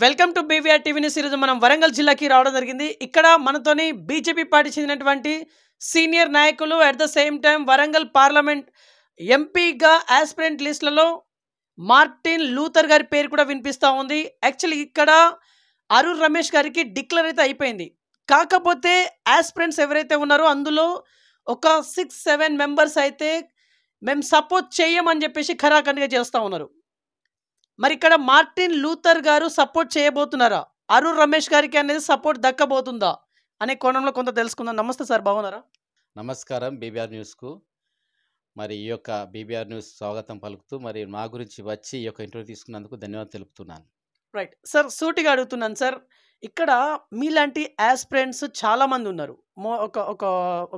Welcome to BVR TV news. ఈరోజు మనం వరంగల్ జిల్లాకి రావడం జరిగింది. ఇక్కడ మనతోని బీజేపీ పార్టీ చెందినటువంటి సీనియర్ నాయకులు, at the same time Warangal parliament ఎంపీగా ఆస్పిరెంట్ లిస్టులలో మార్టిన్ లూథర్ గారి పేరు కూడా వినిపిస్తూ ఉంది. యాక్చువల్లీ ఇక్కడ అరుణ్ రమేష్ గారికి డిక్లేర్ అయితే అయిపోయింది. కాకపోతే ఆస్పిరెంట్స్ ఎవరైతే ఉన్నారో అందులో ఒక 6-7 మెంబర్స్ అయితే మేము సపోర్ట్ చేయమని చెప్పేసి ఖరాఖండిగా చేస్తూ ఉన్నారు. మరి ఇక్కడ మార్టిన్ లూథర్ గారు సపోర్ట్ చేయబోతున్నారా, అరుణ్ రమేష్ గారికి అనేది సపోర్ట్ దక్కబోతుందా అనే కోణంలో కొంత తెలుసుకుందాం. నమస్తే సార్, బాగున్నారా? నమస్కారం బీబీఆర్ న్యూస్కు. మరి ఈ యొక్క బీబీఆర్ న్యూస్ స్వాగతం పలుకుతూ మరి మా గురించి వచ్చి ఈ యొక్క ఇంటర్వ్యూ తీసుకున్నందుకు ధన్యవాదాలు తెలుపుతున్నాను. రైట్ సార్, సూటిగా అడుగుతున్నాను సార్. ఇక్కడ మీలాంటి ఆస్పిరెంట్స్ చాలామంది ఉన్నారు. ఒక ఒక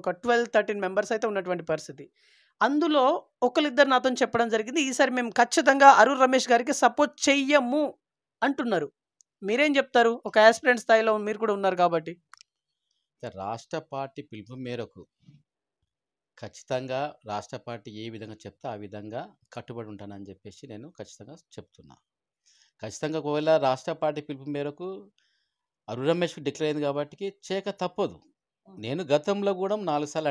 ఒక 12-13 మెంబర్స్ అయితే ఉన్నటువంటి పరిస్థితి. అందులో ఒకరిద్దరు నాతో చెప్పడం జరిగింది, ఈసారి మేము ఖచ్చితంగా అరుణ్ రమేష్ గారికి సపోర్ట్ చెయ్యము అంటున్నారు. మీరేం చెప్తారు? ఒక ఆస్పిరెంట్ స్థాయిలో మీరు కూడా ఉన్నారు కాబట్టి. రాష్ట్ర పార్టీ పిలుపు మేరకు ఖచ్చితంగా రాష్ట్ర పార్టీ ఏ విధంగా చెప్తే ఆ విధంగా కట్టుబడి ఉంటానని చెప్పేసి నేను ఖచ్చితంగా చెప్తున్నా. ఖచ్చితంగా ఒకవేళ రాష్ట్ర పార్టీ పిలుపు మేరకు అరుణ్ రమేష్కి డిక్లేర్ అయింది కాబట్టి చేయక తప్పదు. నేను గతంలో కూడా 4 సార్లు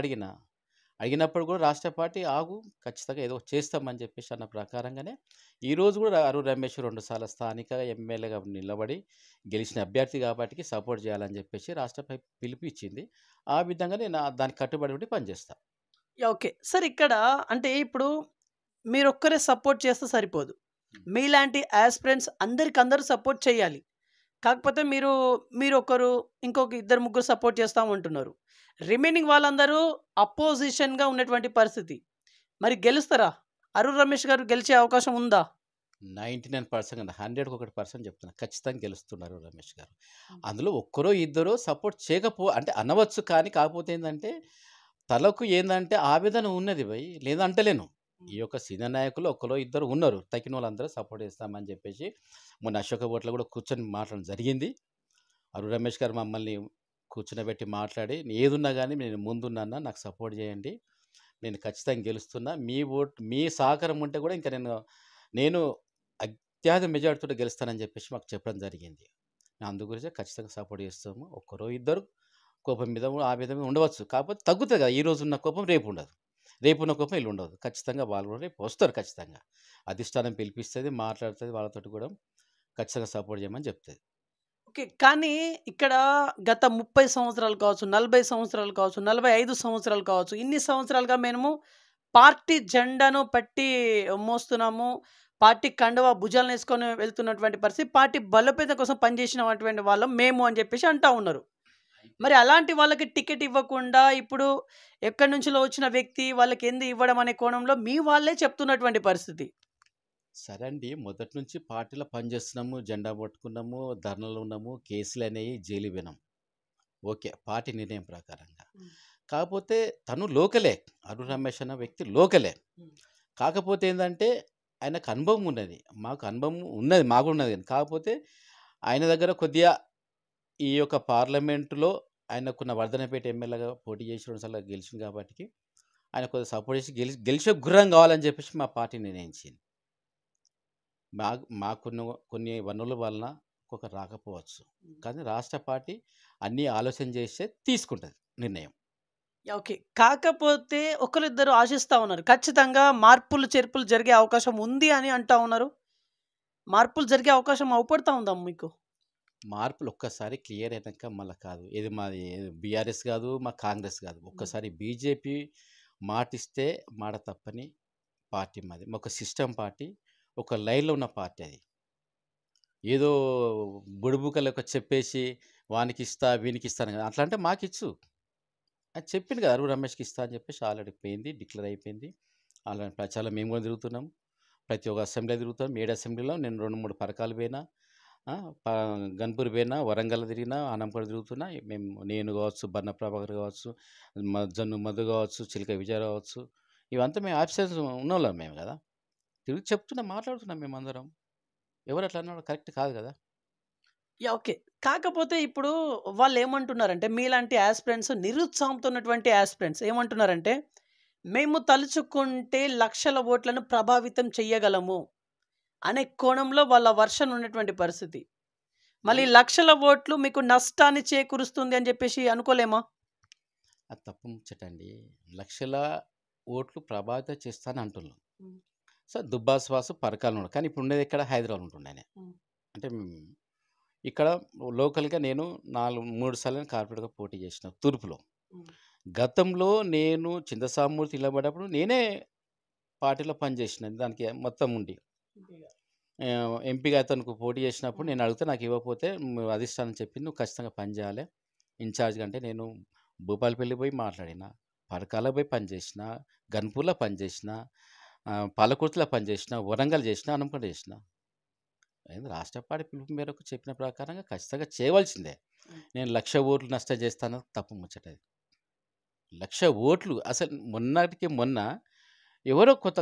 అడిగినప్పుడు కూడా రాష్ట్ర పార్టీ ఆగు ఖచ్చితంగా ఏదో చేస్తామని చెప్పేసి అన్న ప్రకారంగానే ఈరోజు కూడా అరుణ్ రమేష్ 2 సార్లు స్థానిక ఎమ్మెల్యేగా నిలబడి గెలిచిన అభ్యర్థి కాబట్టి సపోర్ట్ చేయాలని చెప్పేసి రాష్ట్రపై పిలుపు ఇచ్చింది. ఆ విధంగా నేను దానికి కట్టుబడి ఉండి పనిచేస్తాను. ఓకే సార్, ఇక్కడ అంటే ఇప్పుడు మీరు ఒక్కరే సపోర్ట్ చేస్తే సరిపోదు. మీలాంటి ఆస్పిరెంట్స్ అందరూ సపోర్ట్ చేయాలి. కాకపోతే మీరు ఒకరు ఇంకొక 2-3 సపోర్ట్ చేస్తామంటున్నారు. రిమైనింగ్ వాళ్ళందరూ అపోజిషన్గా ఉన్నటువంటి పరిస్థితి. మరి గెలుస్తారా? అరుణ్ రమేష్ గారు గెలిచే అవకాశం ఉందా? 99% 100% చెప్తున్నా, ఖచ్చితంగా గెలుస్తున్నారు రమేష్ గారు. అందులో ఒక్కరో ఇద్దరో సపోర్ట్ అంటే అనవచ్చు. కానీ కాకపోతే ఏంటంటే తలకు ఏంటంటే ఆవేదన ఉన్నది భయ్, లేదంటలేను. ఈ యొక్క సీనియర్ నాయకులు ఒకరో ఇద్దరు ఉన్నారు, తగిన వాళ్ళందరూ సపోర్ట్ చేస్తామని చెప్పేసి మొన్న అశోక బోట్లో కూడా కూర్చొని మాట్లాడడం జరిగింది. అరుణ్ రమేష్ గారు మమ్మల్ని కూర్చొని మాట్లాడి ఏదున్నా కానీ నేను ముందున్నా, నాకు సపోర్ట్ చేయండి, నేను ఖచ్చితంగా గెలుస్తున్నా, మీ సహకారం ఉంటే కూడా ఇంకా నేను అత్యధిక మెజార్టీతో గెలుస్తానని చెప్పేసి మాకు చెప్పడం జరిగింది. అందు గురించి ఖచ్చితంగా సపోర్ట్ చేస్తాము. ఒక్కరో ఇద్దరు కోపం మీద ఆవేదన మీద ఉండవచ్చు, కాకపోతే తగ్గుతుంది కదా. ఈ రోజు ఉన్న కోపం రేపు ఉండదు, రేపు ఉన్న కోపం ఇల్లు ఉండదు. ఖచ్చితంగా వాళ్ళు కూడా రేపు వస్తారు. ఖచ్చితంగా అధిష్టానం పిలిపిస్తుంది, మాట్లాడుతుంది, వాళ్ళతో కూడా ఖచ్చితంగా సపోర్ట్ చేయమని చెప్తుంది. ఓకే, కానీ ఇక్కడ గత 30 సంవత్సరాలు కావచ్చు, 40 సంవత్సరాలు కావచ్చు, 45 సంవత్సరాలు కావచ్చు, ఇన్ని సంవత్సరాలుగా మేము పార్టీ జెండాను పట్టి మోస్తున్నాము, పార్టీ కండువా భుజాలను వేసుకొని వెళ్తున్నటువంటి పరిస్థితి, పార్టీ బలోపేతం కోసం పనిచేసినటువంటి వాళ్ళం మేము అని చెప్పేసి అంటూ ఉన్నారు. మరి అలాంటి వాళ్ళకి టికెట్ ఇవ్వకుండా ఇప్పుడు ఎక్కడి నుంచిలో వచ్చిన వ్యక్తి వాళ్ళకి ఎందుకు ఇవ్వడం అనే కోణంలో మీ వాళ్ళే చెప్తున్నటువంటి పరిస్థితి. సరే అండి, మొదటి నుంచి పార్టీలో పనిచేస్తున్నాము, జెండా పట్టుకున్నాము, ధర్నాలు ఉన్నాము, కేసులు అనేవి జైలు వినాం. ఓకే, పార్టీ నిర్ణయం ప్రకారంగా. కాకపోతే తను లోకలే, అరుణ్ రమేష్ అన్న వ్యక్తి లోకలే. కాకపోతే ఏంటంటే ఆయనకు అనుభవం ఉన్నది, మాకు అనుభవం ఉన్నది, మాకు ఉన్నది. కాకపోతే ఆయన దగ్గర కొద్దిగా ఈ యొక్క పార్లమెంటులో ఆయనకున్న వర్ధనపేట ఎమ్మెల్యేగా పోటీ చేసి 2 సార్లు గెలిచింది కాబట్టి ఆయన కొద్దిగా సపోర్ట్ చేసి గెలిచే గుర్రం కావాలని చెప్పేసి మా పార్టీ నిర్ణయించింది. మాకున్న కొన్ని వనరుల వలన ఒక్కొక్క రాకపోవచ్చు, కానీ రాష్ట్ర పార్టీ అన్నీ ఆలోచన చేస్తే తీసుకుంటుంది నిర్ణయం. ఓకే, కాకపోతే ఒకరిద్దరు ఆశిస్తూ ఉన్నారు ఖచ్చితంగా మార్పులు చేర్పులు జరిగే అవకాశం ఉంది అని అంటూ ఉన్నారు. మార్పులు జరిగే అవకాశం అవపడతా ఉందా మీకు? మార్పులు ఒక్కసారి క్లియర్ అయినాక మళ్ళీ కాదు, ఇది మాది బీఆర్ఎస్ కాదు, మా కాంగ్రెస్ కాదు. ఒక్కసారి బీజేపీ మాటిస్తే మాట తప్పని పార్టీ మాది. ఒక సిస్టమ్ పార్టీ, ఒక లైన్లో ఉన్న పార్టీ. అది ఏదో బుడుబుకలకు చెప్పేసి వానికి ఇస్తా వీనికి ఇస్తాను కదా, అట్లా అంటే మాకు ఇచ్చు అది చెప్పింది కదా. అరుణ్ రమేష్కి ఇస్తా అని చెప్పేసి ఆల్రెడీ పోయింది, డిక్లేర్ అయిపోయింది. ఆల్రెడీ ప్రచారం మేము కూడా తిరుగుతున్నాం, ప్రతి ఒక్క అసెంబ్లీ తిరుగుతాం. 7 అసెంబ్లీలో నేను 2-3 పరకాలు పోయినా, గన్పూర్ పోయినా, వరంగల్ తిరిగినా, ఆనంపూర్ తిరుగుతున్నా. నేను కావచ్చు, బన్న ప్రభాకర్ కావచ్చు, జన్ను మధు కావచ్చు, చిలక విజయ కావచ్చు, ఇవంతా మేము ఆఫీసర్స్ ఉన్నోళ్ళం మేము కదా. తిరిగి చెప్తున్నాం, మాట్లాడుతున్నాం మేమందరం. ఎవరు అట్లా అన్నాడు కరెక్ట్ కాదు కదా. ఓకే, కాకపోతే ఇప్పుడు వాళ్ళు ఏమంటున్నారంటే మీలాంటి ఆస్పిరెంట్స్, నిరుత్సాహంతో ఉన్నటువంటి ఆస్పిరెంట్స్ ఏమంటున్నారంటే మేము తలుచుకుంటే లక్షల ఓట్లను ప్రభావితం చెయ్యగలము అనే కోణంలో వాళ్ళ వర్షన్ ఉన్నటువంటి పరిస్థితి. మళ్ళీ లక్షల ఓట్లు మీకు నష్టాన్ని చేకూరుస్తుంది అని చెప్పేసి అనుకోలేమా? అది తప్పు ముచ్చటండి. లక్షల ఓట్లు ప్రభావితం చేస్తాను అంటున్నాం. హ్మ్. సో దుబ్బాస్ వాసు పరకాలను ఉన్నాడు. కానీ ఇప్పుడు ఉండేది ఎక్కడ హైదరాబాద్ ఉంటుండే ఆయన. హ్మ్. అంటే ఇక్కడ లోకల్గా నేను 3 సార్లు కార్పొరేట్గా పోటీ చేసిన తూర్పులో. హ్మ్. గతంలో నేను చింతసామూర్తి నిలబడ్డప్పుడు నేనే పార్టీలో పనిచేసిన దానికి మొత్తం ఉండి. ఎంపీగా అతనికి పోటీ చేసినప్పుడు నేను అడిగితే నాకు ఇవ్వకపోతే అధిష్టానం చెప్పింది నువ్వు ఖచ్చితంగా పని చేయాలి ఇన్ఛార్జ్గా. అంటే నేను భూపాలపల్లి పోయి మాట్లాడిన, పరకాల పోయి పనిచేసిన, గన్పూర్లో పనిచేసిన, పాలకుర్తిలో పనిచేసిన, వరంగల్ చేసిన, హనుమకొండ చేసిన. రాష్ట్ర పార్టీ పిలుపు మేరకు చెప్పిన ప్రకారంగా ఖచ్చితంగా చేయవలసిందే. నేను 1,00,000 ఓట్లు నష్టం చేస్తాను తప్పు ముచ్చటది. 1,00,000 ఓట్లు అసలు మొన్నటికి మొన్న ఎవరో కొత్త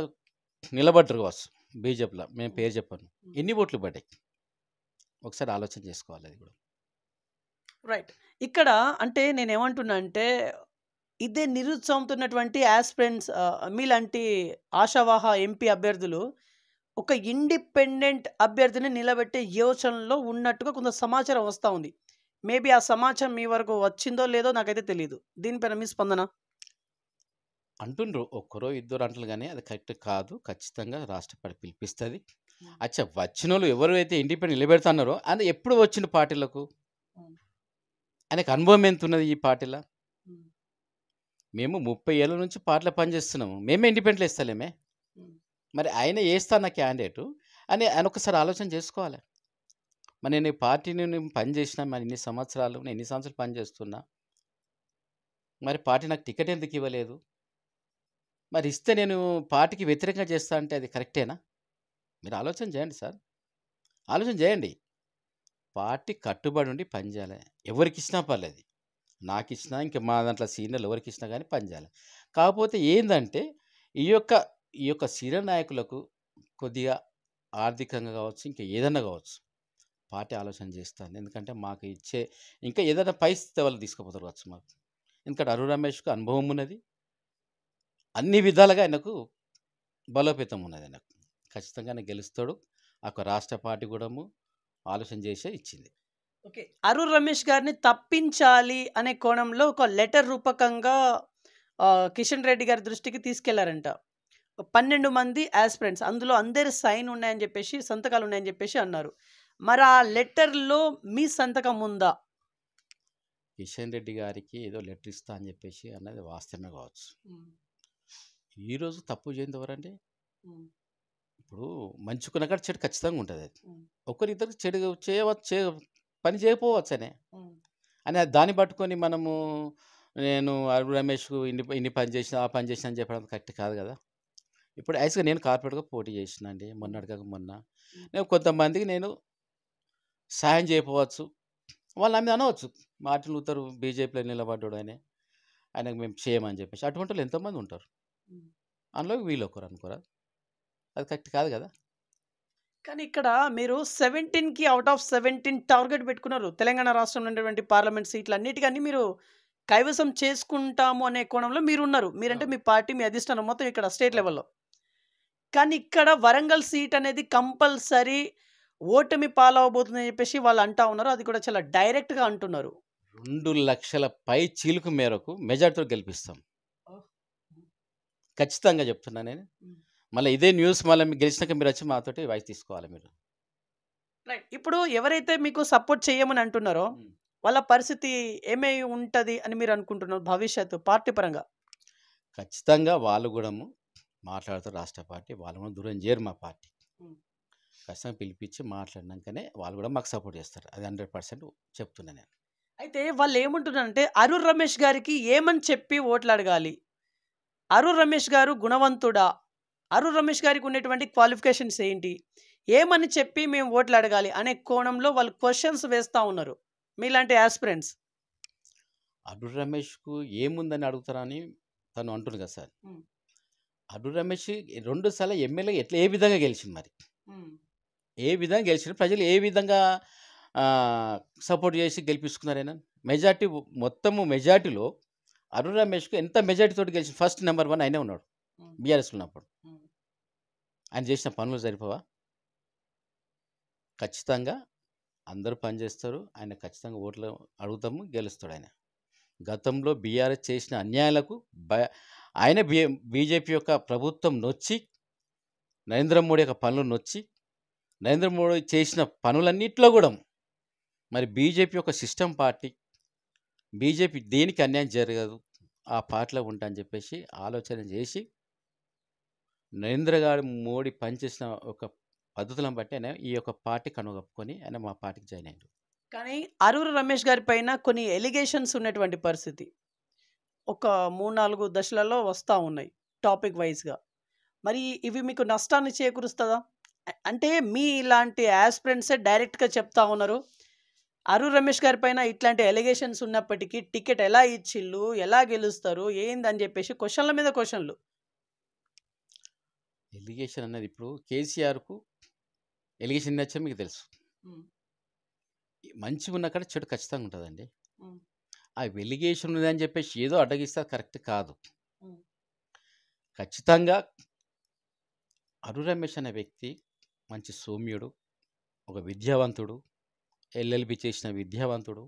నిలబడ్డరు కావచ్చు బీజేపీలో, మేము పేరు చెప్పాను. ఎన్ని ఓట్లు పడ్డాయి ఒకసారి ఆలోచన చేసుకోవాలి అది కూడా. రైట్. ఇక్కడ అంటే నేనేమంటున్నా అంటే ఇదే నిరుత్సాహంతున్నటువంటి యాస్పిరెంట్స్ మీలాంటి ఆశావాహ ఎంపీ అభ్యర్థులు ఒక ఇండిపెండెంట్ అభ్యర్థిని నిలబెట్టే యోచనలో ఉన్నట్టుగా కొంత సమాచారం వస్తూ ఉంది. మేబీ ఆ సమాచారం మీ వరకు వచ్చిందో లేదో నాకైతే తెలియదు. దీనిపైన మీ స్పందన? అంటుండ్రు ఒక్కరో ఇద్దరు అంటారు కానీ అది కరెక్ట్ కాదు. ఖచ్చితంగా రాష్ట్ర పార్టీ పిలిపిస్తుంది. అచ్చా వచ్చిన వాళ్ళు ఎవరైతే ఇండిపెండెంట్ నిలబెడుతున్నారో అని ఎప్పుడు వచ్చిన పార్టీలకు ఆయనకు అనుభవం ఎంత ఉన్నది ఈ పార్టీలో? మేము 30 ఏళ్ళ నుంచి పార్టీలో పనిచేస్తున్నాము, మేమే ఇండిపెండెంట్ ఇస్తలేమే. మరి ఆయన వేస్తాన్న క్యాండిడేటు అని ఆయన ఒకసారి ఆలోచన చేసుకోవాలి. మరి నేను ఈ పార్టీని పనిచేసిన మరి ఎన్ని సంవత్సరాలు పనిచేస్తున్నా, మరి పార్టీ నాకు టికెట్ ఎందుకు ఇవ్వలేదు? మరి ఇస్తే నేను పార్టీకి వ్యతిరేకంగా చేస్తా అంటే అది కరెక్టేనా? మీరు ఆలోచన చేయండి సార్, ఆలోచన చేయండి. పార్టీ కట్టుబడి ఉండి పనిచేయాలి. ఎవరికి ఇచ్చినా పర్లేదు, నాకు ఇచ్చినా ఇంకా మా దాంట్లో సీనియర్లు ఎవరికి ఇచ్చినా కానీ పనిచేయాలి. కాకపోతే ఏంటంటే ఈ యొక్క సీనియర్ నాయకులకు కొద్దిగా ఆర్థికంగా కావచ్చు, ఇంకా ఏదన్నా కావచ్చు, పార్టీ ఆలోచన చేస్తాను. ఎందుకంటే మాకు ఇచ్చే ఇంకా ఏదైనా పరిస్థితి వాళ్ళు తీసుకుపోతారు కావచ్చు మాకు. ఎందుకంటే అరుణ్ రమేష్కు అనుభవం ఉన్నది, అన్ని విధాలుగా ఆయనకు బలోపేతం ఉన్నది. ఆయనకు ఖచ్చితంగా ఆయన గెలుస్తాడు. ఆ రాష్ట్ర పార్టీ కూడా ఆలోచన చేసే ఇచ్చింది. ఓకే. అరుణ్ రమేష్ గారిని తప్పించాలి అనే కోణంలో ఒక లెటర్ రూపకంగా కిషన్ రెడ్డి గారి దృష్టికి తీసుకెళ్లారంట. 12 మంది యాస్పిరెంట్స్, అందులో అందరి సైన్ ఉన్నాయని చెప్పేసి, సంతకాలు ఉన్నాయని చెప్పేసి అన్నారు. మరి ఆ లెటర్లో మీ సంతకం ఉందా? కిషన్ రెడ్డి గారికి ఏదో లెటర్ ఇస్తా అని చెప్పేసి అన్నది వాస్తవమే కావచ్చు. ఈరోజు తప్పు చేయండి ఎవరండి? ఇప్పుడు మంచుకున్న కాడ చెడు ఖచ్చితంగా ఉంటుంది. అది ఒకరిద్దరికి చెడు పని చేయకపోవచ్చు అని దాన్ని పట్టుకొని మనము నేను అరుణ్ రమేష్ ఇన్ని పని చేసిన ఆ పని చేసిన అని చెప్పడం కరెక్ట్ కాదు కదా. ఇప్పుడు యాక్చువల్గా నేను కార్పొరేట్గా పోటీ చేసిన అండి మొన్న. నేను కొంతమందికి నేను సాయం చేయకపోవచ్చు, వాళ్ళు నా మీద అనవచ్చు, మార్టిన్ లూథర్ బీజేపీలో నిలబడ్డాడు ఆయనకు మేము చేయమని చెప్పేసి. అటువంటి వాళ్ళు ఎంతోమంది ఉంటారు, అందులో వీళ్ళు ఒకరు అనుకోరా, అది కరెక్ట్ కాదు కదా. కానీ ఇక్కడ మీరు 17కి అవుట్ ఆఫ్ 17 టార్గెట్ పెట్టుకున్నారు. తెలంగాణ రాష్ట్రంలో ఉన్నటువంటి పార్లమెంట్ సీట్లు అన్నిటికీ మీరు కైవసం చేసుకుంటాము అనే కోణంలో మీరున్నారు. మీరంటే మీ పార్టీ, మీ అధిష్టానం మొత్తం ఇక్కడ స్టేట్ లెవెల్లో. కానీ ఇక్కడ వరంగల్ సీట్ అనేది కంపల్సరీ ఓటమి పాలవబోతుందని చెప్పేసి వాళ్ళు అంటా ఉన్నారు. అది కూడా చాలా డైరెక్ట్గా అంటున్నారు. 2 లక్షల పై చీలుకు మేరకు మెజార్టీతో గెలిపిస్తాం, ఖచ్చితంగా చెప్తున్నా నేను. మళ్ళీ ఇదే న్యూస్ మళ్ళీ మీకు గెలిచినాక మీరు వచ్చి మాతోటి వాయిస్ తీసుకోవాలి మీరు. రైట్. ఇప్పుడు ఎవరైతే మీకు సపోర్ట్ చేయమని అంటున్నారో వాళ్ళ పరిస్థితి ఏమై ఉంటుంది అని మీరు అనుకుంటున్నారు భవిష్యత్తు పార్టీ పరంగా? ఖచ్చితంగా వాళ్ళు కూడా మాట్లాడతారు. రాష్ట్ర పార్టీ వాళ్ళు కూడా దూరం చేయరు మా పార్టీ. ఖచ్చితంగా పిలిపించి మాట్లాడినాకనే వాళ్ళు కూడా మాకు సపోర్ట్ చేస్తారు, అది 100% చెప్తున్నా నేను. అయితే వాళ్ళు ఏమంటున్నారంటే అరుణ్ రమేష్ గారికి ఏమని చెప్పి ఓట్లు అడగాలి? అరుణ్ రమేష్ గారు గుణవంతుడా? అరుణ్ రమేష్ గారికి ఉన్నటువంటి క్వాలిఫికేషన్స్ ఏంటి? ఏమని చెప్పి మేము ఓట్లు అడగాలి అనే కోణంలో వాళ్ళు క్వశ్చన్స్ వేస్తూ ఉన్నారు మీలాంటి యాస్పిరెంట్స్. అరుణ్ రమేష్కు ఏముందని అడుగుతారని తను అంటుంది కదా సార్. అరుణ్ రమేష్ 2 సార్లు ఎమ్మెల్యే ఏ విధంగా గెలిచింది, మరి ఏ విధంగా గెలిచిన, ప్రజలు ఏ విధంగా సపోర్ట్ చేసి గెలిపించుకున్నారైనా? మెజార్టీ మొత్తము మెజార్టీలో అరుణ్ రమేష్కు ఎంత మెజార్టీతో గెలిచి ఫస్ట్ నెంబర్ 1 ఆయనే ఉన్నాడు బీఆర్ఎస్ ఉన్నప్పుడు. ఆయన చేసిన పనులు సరిపోవా? ఖచ్చితంగా అందరూ పనిచేస్తారు. ఆయన ఖచ్చితంగా ఓట్లు అడుగుతాము, గెలుస్తాడు ఆయన. గతంలో బీఆర్ఎస్ చేసిన అన్యాయాలకు ఆయన బీజేపీ యొక్క ప్రభుత్వం నొచ్చి, నరేంద్ర మోడీ యొక్క పనులు నొచ్చి, నరేంద్ర మోడీ చేసిన పనులన్నిట్లో కూడా మరి బీజేపీ యొక్క సిస్టమ్ పార్టీ, బీజేపీ దేనికి అన్యాయం జరగదు, ఆ పార్టీలో ఉంటా అని చెప్పేసి ఆలోచన చేసి నరేంద్ర గారు మోడీ పనిచేసిన ఒక పద్ధతులను బట్టి ఆయన ఈ యొక్క పార్టీ కనుగొప్పుకొని ఆయన మా పార్టీకి జాయిన్ అయ్యారు. కానీ అరూరు రమేష్ గారి పైన కొన్ని ఎలిగేషన్స్ ఉన్నటువంటి పరిస్థితి ఒక 3-4 దశలలో వస్తూ ఉన్నాయి టాపిక్ వైజ్గా. మరి ఇవి మీకు నష్టాన్ని చేకూరుస్తుందా? అంటే మీ ఇలాంటి యాస్పిరెంట్సే డైరెక్ట్గా చెప్తా ఉన్నారు, అరూరు రమేష్ గారి పైన ఇట్లాంటి ఎలిగేషన్స్ ఉన్నప్పటికీ టికెట్ ఎలా ఇచ్చిళ్ళు, ఎలా గెలుస్తారు, ఏందని చెప్పేసి క్వశ్చన్ల మీద క్వశ్చన్లు. ఎలిగేషన్ అనేది ఇప్పుడు కేసీఆర్కు ఎలిగేషన్ నచ్చే మీకు తెలుసు. మంచిగా ఉన్న కాడ చెడు ఖచ్చితంగా ఉంటుందండి. ఆ ఎలిగేషన్ ఉందని చెప్పేసి ఏదో అడ్డగిస్తే కరెక్ట్ కాదు. ఖచ్చితంగా అరూరు రమేష్ అనే వ్యక్తి మంచి సౌమ్యుడు, ఒక విద్యావంతుడు, ఎల్ఎల్బి చేసిన విద్యావంతుడు.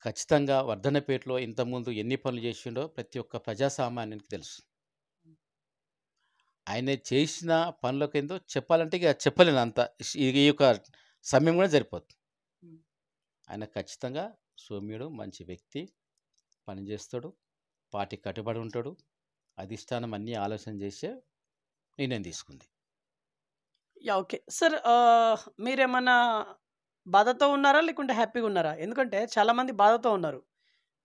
ఖచ్చితంగా వర్ధన్నపేటలో ఇంతకుముందు ఎన్ని పనులు చేసిండో ప్రతి ఒక్క ప్రజాసామాన్యానికి తెలుసు. ఆయన చేసిన పనులకు ఏందో చెప్పాలంటే ఇక చెప్పలేను అంత. ఈ యొక్క సమయం కూడా సరిపోతుంది. ఆయన ఖచ్చితంగా సౌమ్యుడు, మంచి వ్యక్తి, పనిచేస్తాడు, పార్టీ కట్టుబడి ఉంటాడు. అధిష్టానం అన్నీ ఆలోచన చేసే నిర్ణయం తీసుకుంది. ఓకే సార్, మీరేమన్నా బాధతో ఉన్నారా లేకుంటే హ్యాపీగా ఉన్నారా? ఎందుకంటే చాలామంది బాధతో ఉన్నారు.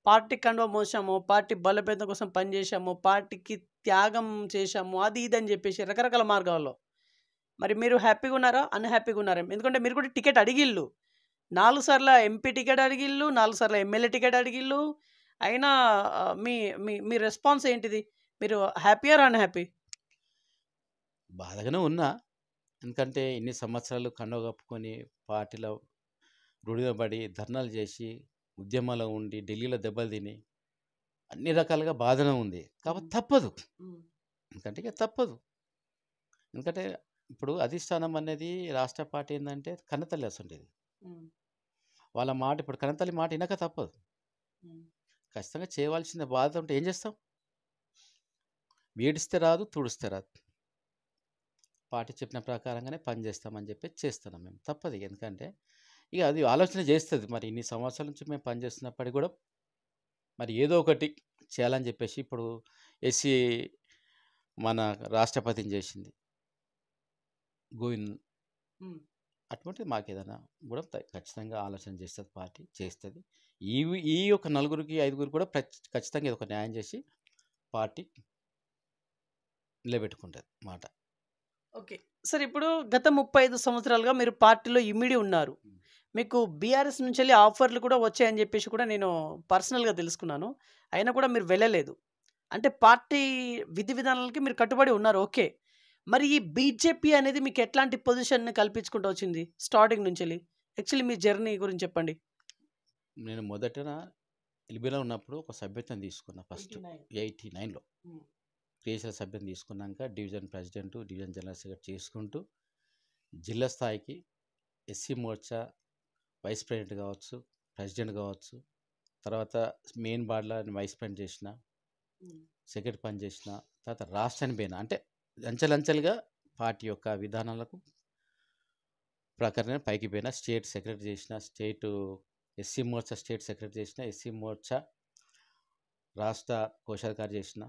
పార్టీ కండువా మోసాము, పార్టీ బలోపేతం కోసం పనిచేసాము, పార్టీకి త్యాగం చేశాము, అది ఇది అని చెప్పేసి రకరకాల మార్గాల్లో. మరి మీరు హ్యాపీగా ఉన్నారా, అన్హ్యాపీగా ఉన్నారా? ఎందుకంటే మీరు కూడా టికెట్ అడిగిళ్ళు, 4 సార్ల ఎంపీ టికెట్ అడిగిళ్ళు, 4 సార్ల ఎమ్మెల్యే టికెట్ అడిగిళ్ళు. అయినా మీ మీ మీ రెస్పాన్స్ ఏంటిది? మీరు హ్యాపీ ఆర్ అన్హ్యాపీ? బాధగానే ఉన్నా. ఎందుకంటే ఇన్ని సంవత్సరాలు కండువా కప్పుకొని పార్టీలో పడి ధర్నాలు చేసి ఉద్యమాల్లో ఉండి ఢిల్లీలో దెబ్బలు తిని అన్ని రకాలుగా బాధనే ఉంది. కాబట్టి తప్పదు. ఎందుకంటే ఇక తప్పదు. ఎందుకంటే ఇప్పుడు అధిష్టానం అనేది రాష్ట్ర పార్టీ ఏంటంటే కన్నతల్లి అసంటది. వాళ్ళ మాట ఇప్పుడు కన్నతల్లి మాట వినక తప్పదు. ఖచ్చితంగా చేయవలసిన బాధ ఉంటే ఏం చేస్తాం? వేడిస్తే రాదు, తుడిస్తే రాదు. పార్టీ చెప్పిన ప్రకారంగానే పని చేస్తామని చెప్పి చేస్తున్నాం మేము. తప్పదు. ఎందుకంటే ఇక అది ఆలోచన చేస్తుంది. మరి ఇన్ని సంవత్సరాల నుంచి మేము పనిచేస్తున్నప్పటికీ కూడా మరి ఏదో ఒకటి చేయాలని చెప్పేసి ఇప్పుడు ఎస్సీ మన రాష్ట్రపతిని చేసింది గోవింద్. అటువంటిది మాకు ఏదైనా కూడా ఖచ్చితంగా ఆలోచన చేస్తుంది, పార్టీ చేస్తుంది. ఈ యొక్క 4-5 కూడా ఖచ్చితంగా ఇది ఒక న్యాయం చేసి పార్టీ నిలబెట్టుకుంటుంది మాట. ఓకే సార్, ఇప్పుడు గత 35 సంవత్సరాలుగా మీరు పార్టీలో ఇమిడి ఉన్నారు. మీకు బీఆర్ఎస్ నుంచి వెళ్ళి ఆఫర్లు కూడా వచ్చాయని చెప్పేసి కూడా నేను పర్సనల్గా తెలుసుకున్నాను. అయినా కూడా మీరు వెళ్ళలేదు. అంటే పార్టీ విధి విధానాలకి మీరు కట్టుబడి ఉన్నారు, ఓకే. మరి ఈ బీజేపీ అనేది మీకు ఎట్లాంటి పొజిషన్ని కల్పించుకుంటూ వచ్చింది స్టార్టింగ్ నుంచి వెళ్ళి? యాక్చువల్లీ మీ జర్నీ గురించి చెప్పండి. నేను మొదటన ఎల్బీలో ఉన్నప్పుడు ఒక సభ్యత్వం తీసుకున్నా. ఫస్ట్ 89లో క్రియేషన్ సభ్యత్వం తీసుకున్నాక division president, division general secretary చేసుకుంటూ జిల్లా స్థాయికి ఎస్సీ మోర్చా వైస్ ప్రెసిడెంట్ కావచ్చు, ప్రెసిడెంట్ కావచ్చు, తర్వాత మెయిన్ బార్డ్లో వైస్ ప్రెసిడెంట్ చేసిన, సెక్రటరీ పని చేసిన, తర్వాత రాష్ట్రానికి పోయినా. అంటే అంచెలంచెలుగా పార్టీ యొక్క విధానాలకు ప్రకారంగా పైకి పోయినా. స్టేట్ సెక్రటరీ చేసిన, state SC Morcha state secretary చేసిన, ఎస్సీ మోర్చా రాష్ట్ర కోశాధికారి చేసిన.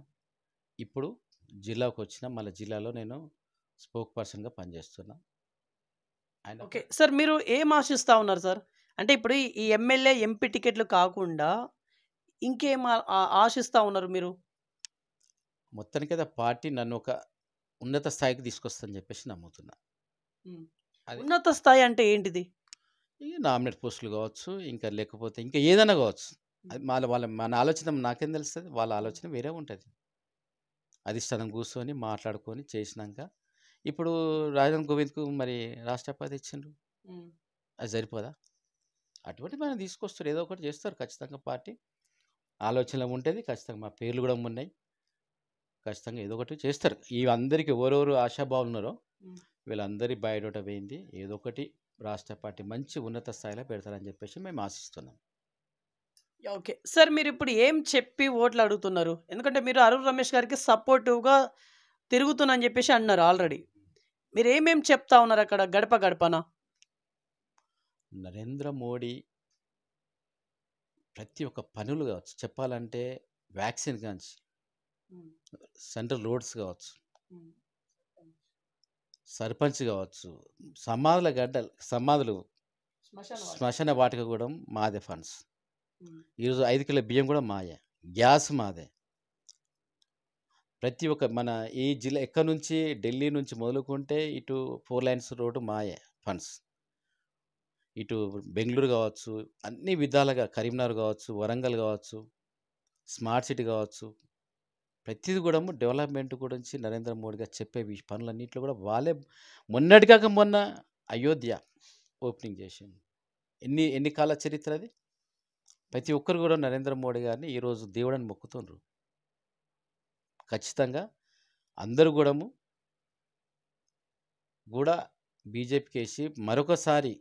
ఇప్పుడు జిల్లాకు వచ్చిన, మళ్ళీ జిల్లాలో నేను స్పోక్ పర్సన్గా పనిచేస్తున్నా. ఓకే సార్, మీరు ఏం ఆశిస్తూ ఉన్నారు సార్? అంటే ఇప్పుడు ఈ ఎమ్మెల్యే ఎంపీ టికెట్లు కాకుండా ఇంకేం ఆశిస్తూ ఉన్నారు మీరు? మొత్తానికైతే పార్టీ నన్ను ఒక ఉన్నత స్థాయికి తీసుకొస్తుందని చెప్పేసి నమ్ముతున్నా. ఉన్నత స్థాయి అంటే ఏంటిది? ఇక నామినేట్ పోస్టులు కావచ్చు, ఇంకా లేకపోతే ఇంకా ఏదైనా కావచ్చు. అది మన ఆలోచన నాకేం తెలుస్తుంది? వాళ్ళ ఆలోచన వేరే ఉంటుంది. అధిష్టానం కూర్చొని మాట్లాడుకొని చేసినాక ఇప్పుడు రాజేంద్ర గోవింద్కు మరి రాష్ట్రపతి ఇచ్చిండ్రు, అది సరిపోదా? అటువంటి మనం తీసుకొస్తారు, ఏదో ఒకటి చేస్తారు ఖచ్చితంగా. పార్టీ ఆలోచనలు ఉంటుంది ఖచ్చితంగా. మా పేర్లు కూడా ఉన్నాయి, ఖచ్చితంగా ఏదో ఒకటి చేస్తారు. ఈ అందరికీ ఎవరెవరు ఆశాభావాలు ఉన్నారో వీళ్ళందరి బయోడేటా పోయింది. ఏదో ఒకటి రాష్ట్ర పార్టీ మంచి ఉన్నత స్థాయిలో పెడతారని చెప్పేసి మేము ఆశిస్తున్నాం. ఓకే. సార్ మీరిప్పుడు ఏం చెప్పి ఓట్లు అడుగుతున్నారు? ఎందుకంటే మీరు అరుణ్ రమేష్ గారికి సపోర్టివ్‌గా తిరుగుతున్నా అని చెప్పేసి అన్నారు ఆల్రెడీ. మీరేమేం చెప్తా ఉన్నారు అక్కడ గడప గడపన? నరేంద్ర మోడీ ప్రతి ఒక్క పనులు కావచ్చు, చెప్పాలంటే వ్యాక్సిన్ కాంచి సెంట్రల్ రోడ్స్ కావచ్చు, సర్పంచ్ కావచ్చు, సమాధులు శ్మశాన వాటిక కూడా మాదే ఫండ్స్. ఈరోజు 5 కిలో బియ్యం కూడా మాయే, గ్యాస్ మాదే. ప్రతి ఒక్క మన ఈ జిల్లా ఎక్కడి నుంచి ఢిల్లీ నుంచి మొదలుకుంటే ఇటు 4 లైన్స్ రోడ్డు మాయే ఫండ్స్. ఇటు బెంగళూరు కావచ్చు, అన్ని విధాలుగా కరీంనగర్ కావచ్చు, వరంగల్ కావచ్చు, స్మార్ట్ సిటీ కావచ్చు, ప్రతిది కూడా డెవలప్మెంట్ గురించి నరేంద్ర మోడీ గారు చెప్పే పనులన్నింటిలో కూడా వాళ్ళే. మొన్నటికాక మొన్న అయోధ్య ఓపెనింగ్ చేసింది. ఎన్ని కాల చరిత్ర అది. ప్రతి ఒక్కరు కూడా నరేంద్ర మోడీ గారిని ఈరోజు దేవుడని మొక్కుతుండ్రు. ఖచ్చితంగా అందరూ కూడా బీజేపీకి వేసి మరొకసారి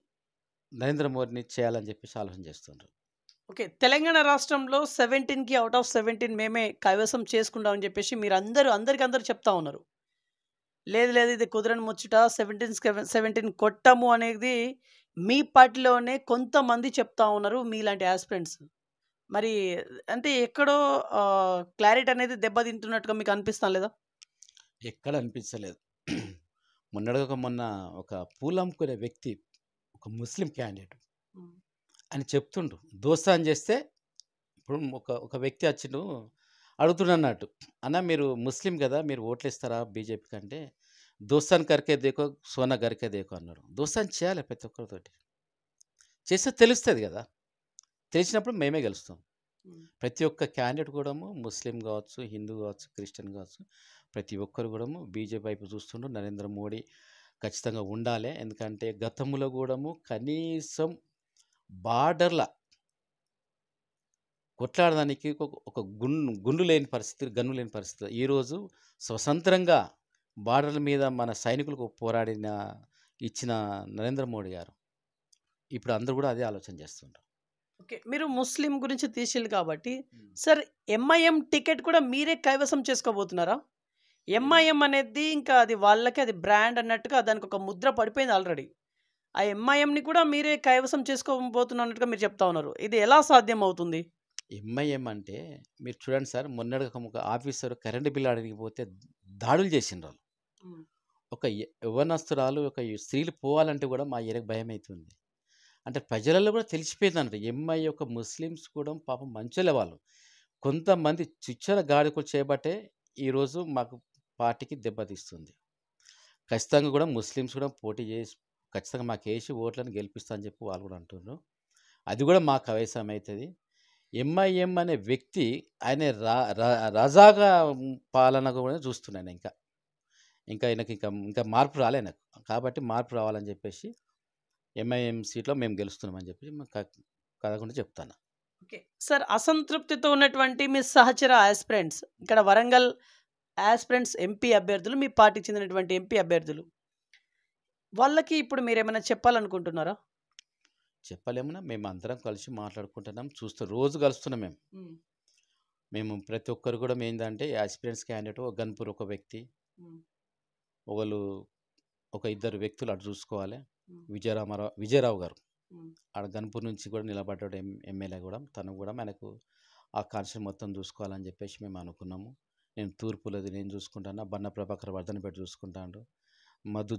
నరేంద్ర మోడీని చేయాలని చెప్పేసి ఆలోచన చేస్తుండ్రు. ఓకే. తెలంగాణ రాష్ట్రంలో 17కి ఔట్ ఆఫ్ 17 మేమే కైవసం చేసుకుంటామని చెప్పేసి మీరు అందరికీ చెప్తా ఉన్నారు. లేదు ఇది కుదరని ముచ్చట, 17 కొట్టము అనేది మీ పార్టీలోనే కొంతమంది చెప్తా ఉన్నారు మీలాంటి యాస్పిరెంట్స్. మరి అంటే ఎక్కడో క్లారిటీ అనేది దెబ్బతింటున్నట్టుగా మీకు అనిపిస్తా లేదా? ఎక్కడ అనిపించలేదు. మొన్న ఒక పూలమ్ముకునే వ్యక్తి, ఒక ముస్లిం క్యాండిడేట్ అని చెప్తుండ్రు. దోస్తాన్ చేస్తే ఇప్పుడు ఒక వ్యక్తి వచ్చిండు అడుగుతున్నట్టు, అన్న మీరు ముస్లిం కదా, మీరు ఓట్లు ఇస్తారా బీజేపీ కంటే, దోస్తాన్ కరికే దేకో సోనా గరికే దేకో అన్నాడు. దోస్తాన్ చేయాలి ప్రతి ఒక్కరితోటి, చేస్తే తెలుస్తుంది కదా. తెలిసినప్పుడు మేమే గెలుస్తాం. ప్రతి ఒక్క క్యాండిడేట్ కూడా ముస్లిం కావచ్చు, హిందూ కావచ్చు, క్రిస్టియన్ కావచ్చు, ప్రతి ఒక్కరు కూడా బీజేపీ వైపు చూస్తుండ్రు. నరేంద్ర మోడీ ఖచ్చితంగా ఉండాలి. ఎందుకంటే గతంలో కూడా కనీసం బార్డర్ల కొట్లాడడానికి ఒక గన్ను లేని పరిస్థితి. ఈరోజు స్వతంత్రంగా బార్డర్ల మీద మన సైనికులకు ఇచ్చిన నరేంద్ర మోడీ గారు ఇప్పుడు అందరూ కూడా అదే ఆలోచన చేస్తుంటారు. ఓకే. మీరు ముస్లిం గురించి తీసిల్లు కాబట్టి సార్, ఎంఐఎం టికెట్ కూడా మీరే కైవసం చేసుకోబోతున్నారా? ఎంఐఎం అనేది ఇంకా అది వాళ్ళకి అది బ్రాండ్ అన్నట్టుగా దానికి ఒక ముద్ర పడిపోయింది ఆల్రెడీ. ఆ ఎంఐఎంని కూడా మీరే కైవసం చేసుకోబోతున్నట్టుగా మీరు చెప్తా ఉన్నారు. ఇది ఎలా సాధ్యం అవుతుంది? ఎంఐఎం అంటే మీరు చూడండి సార్, మొన్నటిగా ఒక ఆఫీసర్ కరెంటు బిల్లు అడిగిపోతే దాడులు చేసిండ్రు వాళ్ళు. ఒక యవ్వనస్తురాలు, ఒక స్త్రీలు పోవాలంటే కూడా మా ఏరియకు భయం అవుతుంది. అంటే ప్రజలలో కూడా తెలిసిపోయిందంట ఎంఐ యొక్క ముస్లిమ్స్ కూడా పాపం మంచోలే వాళ్ళు. కొంతమంది చిచ్చర గాడికలు చేయబట్టే ఈరోజు మాకు పార్టీకి దెబ్బతీస్తుంది. ఖచ్చితంగా కూడా ముస్లిమ్స్ కూడా పోటీ చేసి ఖచ్చితంగా మాకు వేసి ఓట్లను గెలిపిస్తా అని చెప్పి వాళ్ళు కూడా అంటున్నారు. అది కూడా మాకు అవసరం అవుతుంది. ఎంఐఎం అనే వ్యక్తి ఆయన రజాగా పాలన కూడా చూస్తున్నాను. ఇంకా ఆయనకి ఇంకా మార్పు రాలే నాకు. కాబట్టి మార్పు రావాలని చెప్పేసి ఎంఐఎం సీట్లో మేము గెలుస్తున్నామని చెప్పి కదకుండా చెప్తాను. ఓకే సార్, అసంతృప్తితో ఉన్నటువంటి మీ సహచర యాస్పిరెంట్స్, ఇక్కడ వరంగల్ యాస్పిరెంట్స్ ఎంపీ అభ్యర్థులు, మీ పార్టీకి చెందినటువంటి ఎంపీ అభ్యర్థులు, వాళ్ళకి ఇప్పుడు మీరు ఏమైనా చెప్పాలనుకుంటున్నారా? చెప్పలేమన్నా, మేము అందరం కలిసి మాట్లాడుకుంటున్నాం, రోజు కలుస్తున్నాం. మేము ప్రతి ఒక్కరు కూడా ఏంటంటే యాస్పిరెంట్స్ క్యాండిడేట్ గన్పూర్ ఒక వ్యక్తి, ఒక ఇద్దరు వ్యక్తులు అటు చూసుకోవాలి. విజయరావు గారు ఆడ గన్పూర్ నుంచి కూడా నిలబడ్డాడు ఎమ్మెల్యే కూడా. తను కూడా మనకు ఆ కాన్స్టిట్యూషన్ మొత్తం చూసుకోవాలని చెప్పేసి మేము అనుకున్నాము. నేను తూర్పులది నేను చూసుకుంటాను, బన్న ప్రభాకర్ వర్ధనపేట చూసుకుంటాడు, మధు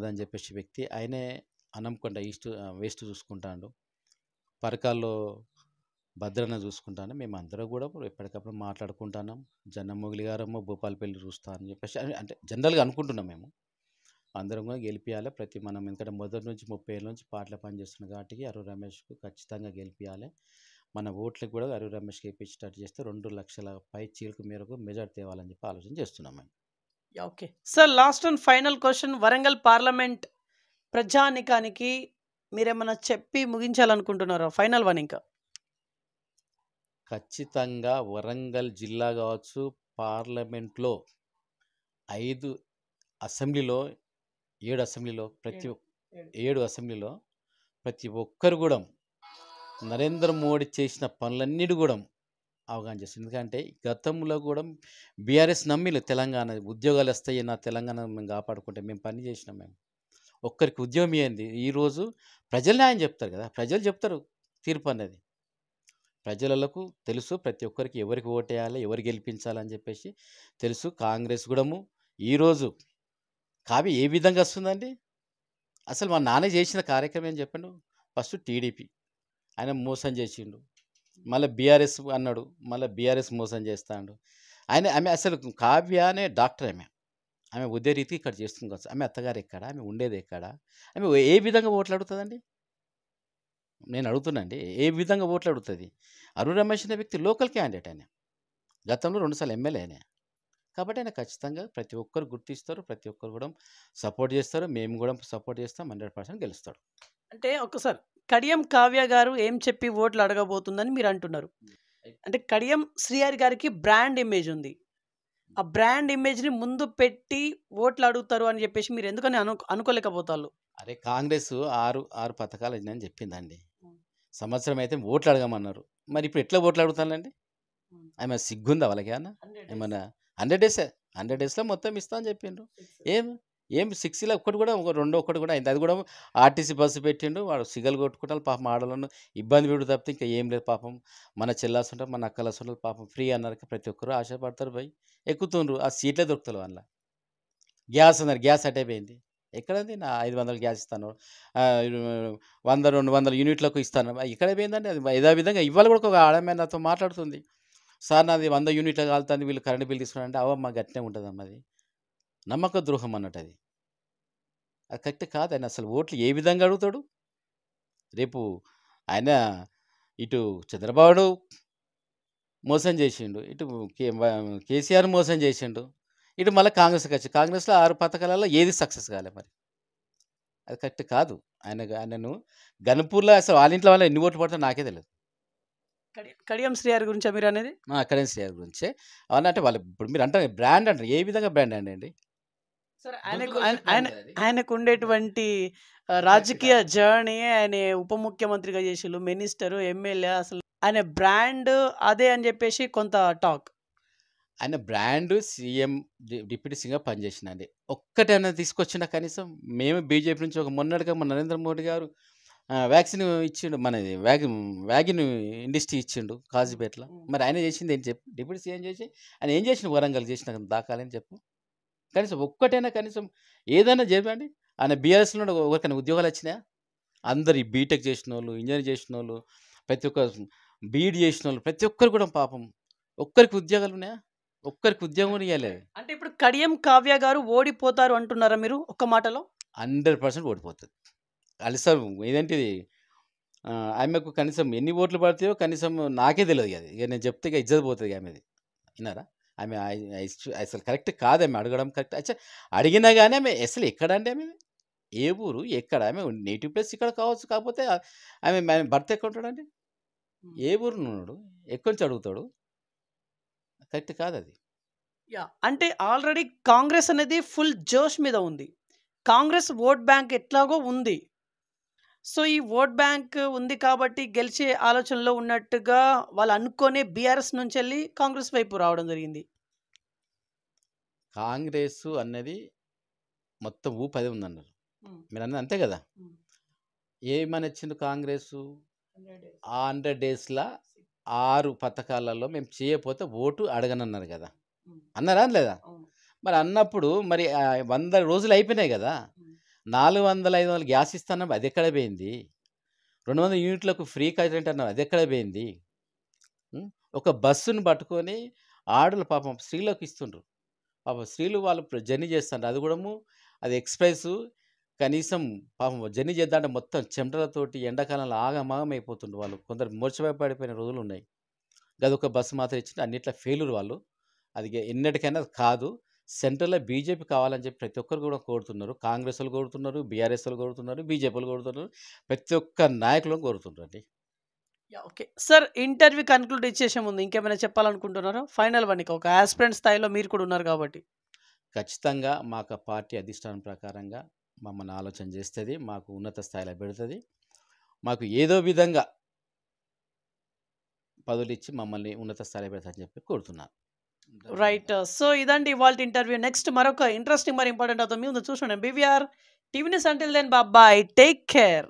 అని చెప్పేసి వ్యక్తి ఆయనే అనంకొండ వెస్ట్ చూసుకుంటాడు, పరకాల్లో భద్రన్న చూసుకుంటాను. మేము అందరూ కూడా ఎప్పటికప్పుడు మాట్లాడుకుంటున్నాం. జన్నమొగిలి గారేమో భూపాలపల్లి చూస్తా అని చెప్పేసి అంటే జనరల్గా అనుకుంటున్నాం. మేము అందరం కూడా గెలిపించాలి మనం, ఎందుకంటే మొదటి నుంచి 30 ఏళ్ళ నుంచి పార్టీలో పనిచేస్తున్నాం కాబట్టి అరుణ్ రమేష్కు ఖచ్చితంగా గెలిపించాలి. మన ఓట్లకు కూడా అరుణ్ రమేష్కి వేయించేటట్టు చేస్తే 2 లక్షల పై చీలకు మేరకు మెజార్టీ తేవాలని చెప్పి ఆలోచన చేస్తున్నాం మేము. Okay sir, last and final question, Warangal parliament ప్రజానికానికి మీరేమన్నా చెప్పి ముగించాలనుకుంటున్నారా? Final one. ఇంకా ఖచ్చితంగా వరంగల్ జిల్లా కావచ్చు, పార్లమెంట్లో 5 అసెంబ్లీలో 7 అసెంబ్లీలో 7 అసెంబ్లీలో ప్రతి ఒక్కరు కూడా నరేంద్ర మోడీ చేసిన పనులన్నిటి కూడా అవగాహన చేస్తుంది. ఎందుకంటే గతంలో కూడా బీఆర్ఎస్ నమ్మిలు తెలంగాణ ఉద్యోగాలు వస్తాయి, నా తెలంగాణ మేము కాపాడుకుంటే మేము పని చేసినాం. మేము ఒక్కరికి ఉద్యోగం ఇవ్వండి. ఈరోజు ప్రజలు న్యాయం చెప్తారు కదా, ప్రజలు చెప్తారు తీర్పు అనేది. ప్రజలకు తెలుసు ప్రతి ఒక్కరికి ఎవరికి ఓటేయాలి, ఎవరు గెలిపించాలని చెప్పేసి తెలుసు. కాంగ్రెస్ కూడాము ఈరోజు కావి ఏ విధంగా వస్తుందండి? అసలు మా నాన్న చేసిన కార్యక్రమం ఏం చెప్పండు? ఫస్ట్ టీడీపీ ఆయన మోసం చేసిండు, మళ్ళీ బీఆర్ఎస్ అన్నాడు, మళ్ళీ బీఆర్ఎస్ మోసం చేస్తాడు. ఆమె అసలు కావ్య అనే డాక్టర్, ఆమె ఉదయ రీతి ఇక్కడ చేస్తుంది కావచ్చు. ఆమె అత్తగారు ఎక్కడ, ఆమె ఉండేది ఎక్కడ, ఆమె ఏ విధంగా ఓట్లు అడుగుతుందండి? నేను అడుగుతున్నాండి, ఏ విధంగా ఓట్లు అడుగుతుంది? అరుణ్ రమేష్ అనే వ్యక్తి లోకల్ క్యాండిడేట్, ఆయన గతంలో 2 సార్లు ఎమ్మెల్యే ఆయన. కాబట్టి ఆయన ఖచ్చితంగా ప్రతి ఒక్కరు గుర్తిస్తారు, ప్రతి ఒక్కరు కూడా సపోర్ట్ చేస్తారు. మేము కూడా సపోర్ట్ చేస్తాం. 100% గెలుస్తాడు. అంటే ఒక్కసారి కడియం కావ్య గారు ఏం చెప్పి ఓట్లు అడగబోతుందని మీరు అంటున్నారు? అంటే కడియం శ్రీహరి గారికి బ్రాండ్ ఇమేజ్ ఉంది. ఆ బ్రాండ్ ఇమేజ్ని ముందు పెట్టి ఓట్లు అడుగుతారు అని చెప్పేసి మీరు ఎందుకని అనుకోలేకపోతారు? అరే కాంగ్రెస్ 6 పథకాలు అని చెప్పిందండి. సంవత్సరం అయితే ఓట్లు అడగమన్నారు. మరి ఇప్పుడు ఎట్లా ఓట్లు అడుగుతానండి? ఆమె సిగ్గుందా వాళ్ళకి? ఏమన్నా 100 డేస్లో మొత్తం ఇస్తా అని చెప్పిండ్రు. ఏం 6లో ఒక్కటి కూడా ఒకటి కూడా అయింది. అది కూడా ఆర్టీసీ బస్సు పెట్టిండు, వాడు సిగలు కొట్టుకుంటారు పాపం. ఆడలను ఇబ్బంది పెడు తప్పితే ఇంకా ఏం లేదు పాపం. మన చెల్లాస్ ఉంటారు, మన అక్కలాస్ ఉంటారు పాపం. ఫ్రీ అన్నారు, ప్రతి ఒక్కరు ఆశపడతారు పోయి ఎక్కుతుండ్రు. ఆ సీట్లే దొరుకుతారు అందులో. గ్యాస్ అన్నారు, గ్యాస్ అటైపోయింది. ఎక్కడండి? నా 500 గ్యాస్ ఇస్తాను, 100-200 యూనిట్లకు ఇస్తాను. ఎక్కడ పోయిందండి అది? ఏదో విధంగా ఇవాళ కూడా ఒక ఆడమే నాతో మాట్లాడుతుంది, సార్ నాది 100 యూనిట్లు కాలుతుంది, వీళ్ళు కరెంట్ బిల్ తీసుకున్నారంటే. అవమ్మ గట్టినే ఉంటుందమ్మా, అది నమ్మక ద్రోహం అన్నట్టు. అది కరెక్ట్ కాదు. ఆయన అసలు ఓట్లు ఏ విధంగా అడుగుతాడు? రేపు ఆయన ఇటు చంద్రబాబు మోసం చేసిండు, ఇటు కేసీఆర్ మోసం చేసిండు, ఇటు మళ్ళీ కాంగ్రెస్కి వచ్చి కాంగ్రెస్లో 6 పథకాలలో ఏది సక్సెస్ కాలే. మరి అది కరెక్ట్ కాదు. ఆయనను గన్పూర్లో అసలు వాళ్ళ ఇంట్లో వాళ్ళ ఎన్ని ఓట్లు పడతారో నాకే తెలియదు. కడియం శ్రీహరి గురించి మీరు అనేది? కడియం శ్రీహరి గురించే అంటే వాళ్ళు ఇప్పుడు మీరు అంటారు బ్రాండ్ అంటారు. ఏ విధంగా బ్రాండ్ అండి? సరే, ఆయనకు ఉండేటువంటి రాజకీయ జర్నీ, ఆయన ఉప ముఖ్యమంత్రిగా చేసిళ్ళు, మినిస్టరు, ఎమ్మెల్యే, అసలు ఆయన బ్రాండ్ అదే అని చెప్పేసి కొంత టాక్. ఆయన బ్రాండ్ సీఎం డిప్యూటీ సీఎంగా పనిచేసిందండి. ఒక్కటైనా తీసుకొచ్చిన కనీసం. మేము బీజేపీ నుంచి ఒక మొన్నటిగా మన నరేంద్ర మోడీ గారు వ్యాక్సిన్ ఇచ్చిండు, మనది వ్యాగిన్ ఇండస్ట్రీ ఇచ్చిండు కాజీపేటలో. మరి ఆయన చేసింది ఏంటి చెప్పు? డిప్యూటీ సీఎం చేసి ఆయన ఏం చేసిన వరంగల్ చేసిన దాఖలేని చెప్పు. కనీసం ఒక్కటైనా కనీసం ఏదైనా చెప్పండి. ఆయన బీఆర్ఎస్లో ఎవరికైనా ఉద్యోగాలు వచ్చినాయా? అందరు ఈ బీటెక్ చేసిన వాళ్ళు, ఇంజనీర్ చేసిన వాళ్ళు, ప్రతి ఒక్క బీఈడి చేసిన వాళ్ళు, ప్రతి ఒక్కరు కూడా పాపం ఒక్కరికి ఉద్యోగాలు ఉన్నాయా? ఒక్కరికి ఉద్యోగం కూడా ఇవ్వలేదు. అంటే ఇప్పుడు కడియం కావ్య గారు ఓడిపోతారు అంటున్నారా మీరు ఒక్క మాటలో? 100% ఓడిపోతుంది. కలిసారు ఏదంటిది ఆమెకు కనీసం ఎన్ని ఓట్లు పడతాయో కనీసం నాకే తెలియదు. అది ఇక నేను చెప్తే ఇక ఇజ్జత్ పోతుంది ఆమెది. విన్నారా? ఆమె అసలు కరెక్ట్ కాదు ఆమె అడగడం. కరెక్ట్ అచ్చా అడిగినా కానీ ఆమె అసలు ఎక్కడండి? ఆమె ఏ ఊరు, ఎక్కడ? ఆమె నేటివ్ ప్లేస్ ఇక్కడ కావచ్చు, కాకపోతే ఆమె భర్త ఎక్కడ ఉంటాడండి? ఏ ఊరు ఉన్నాడు? ఎక్కడి నుంచి అడుగుతాడు? కరెక్ట్ కాదు అది. అంటే ఆల్రెడీ కాంగ్రెస్ అనేది ఫుల్ జోష్ మీద ఉంది. కాంగ్రెస్ ఓట్ బ్యాంక్ ఎట్లాగో ఉంది. సో ఈ ఓట్ బ్యాంక్ ఉంది కాబట్టి గెలిచే ఆలోచనలో ఉన్నట్టుగా వాళ్ళు అనుకునే బీఆర్ఎస్ నుంచి వెళ్ళి కాంగ్రెస్ వైపు రావడం జరిగింది. కాంగ్రెస్ అన్నది మొత్తం ఊపదే ఉందన్నారు మీరు అన్నది, అంతే కదా? ఏమని వచ్చింది కాంగ్రెస్? 100 డేస్లో 6 పథకాలలో మేము చేయకపోతే ఓటు అడగనన్నారు కదా, అన్నారా లేదా? మరి అన్నప్పుడు మరి 100 రోజులు అయిపోయినాయి కదా. 400-500 గ్యాస్ ఇస్తాను, అది ఎక్కడ పోయింది? 200 యూనిట్లకు ఫ్రీ కరెంట్ అన్నారు, అది ఎక్కడ పోయింది? ఒక బస్సును పట్టుకొని ఆడలు పాపం స్త్రీలకు ఇస్తుండ్రు. పాపం స్త్రీలు వాళ్ళు జర్నీ చేస్తారు, అది కూడా అది ఎక్స్ప్రెస్. కనీసం పాపం జర్నీ చేద్దాంటే మొత్తం చెమటలతోటి ఎండాకాలంలో ఆగమాగం అయిపోతుండ్రు వాళ్ళు. కొందరు మూర్ఛపడిపోయిన రోజులు ఉన్నాయి. గదొక బస్సు మాత్రం ఇచ్చింది, అన్నిట్లో ఫెయిల్యూర్ వాళ్ళు. అది ఎన్నటికైనా కాదు. సెంట్రల్లో బీజేపీ కావాలని చెప్పి ప్రతి ఒక్కరు కూడా కోరుతున్నారు. కాంగ్రెస్ వాళ్ళు కోరుతున్నారు, బీఆర్ఎస్ వాళ్ళు కోరుతున్నారు, బీజేపీ వాళ్ళు కోరుతున్నారు, ప్రతి ఒక్క నాయకులు కోరుతున్నారు అండి. ఓకే సార్, ఇంటర్వ్యూ కన్క్లూడ్ ఇచ్చేసే ముందు ఇంకేమైనా చెప్పాలనుకుంటున్నారా? ఫైనల్ వన్, ఒక ఆస్పిరెంట్ స్థాయిలో మీరు కూడా ఉన్నారు కాబట్టి. ఖచ్చితంగా మాకు పార్టీ అధిష్టానం ప్రకారంగా మమ్మల్ని ఆలోచన చేస్తుంది, మాకు ఉన్నత స్థాయిలో పెడుతుంది. మాకు ఏదో విధంగా పదవులిచ్చి మమ్మల్ని ఉన్నత స్థాయి పెడతారని చెప్పి కోరుతున్నాను. రైట్. సో ఇదండి ఇవాల్టి ఇంటర్వ్యూ. నెక్స్ట్ మరొక ఇంట్రెస్టింగ్ మరి ఇంపార్టెంట్ అవుతుంది. మీ ముందు చూసుకోండి. BVR TV news. Until then bye, take care.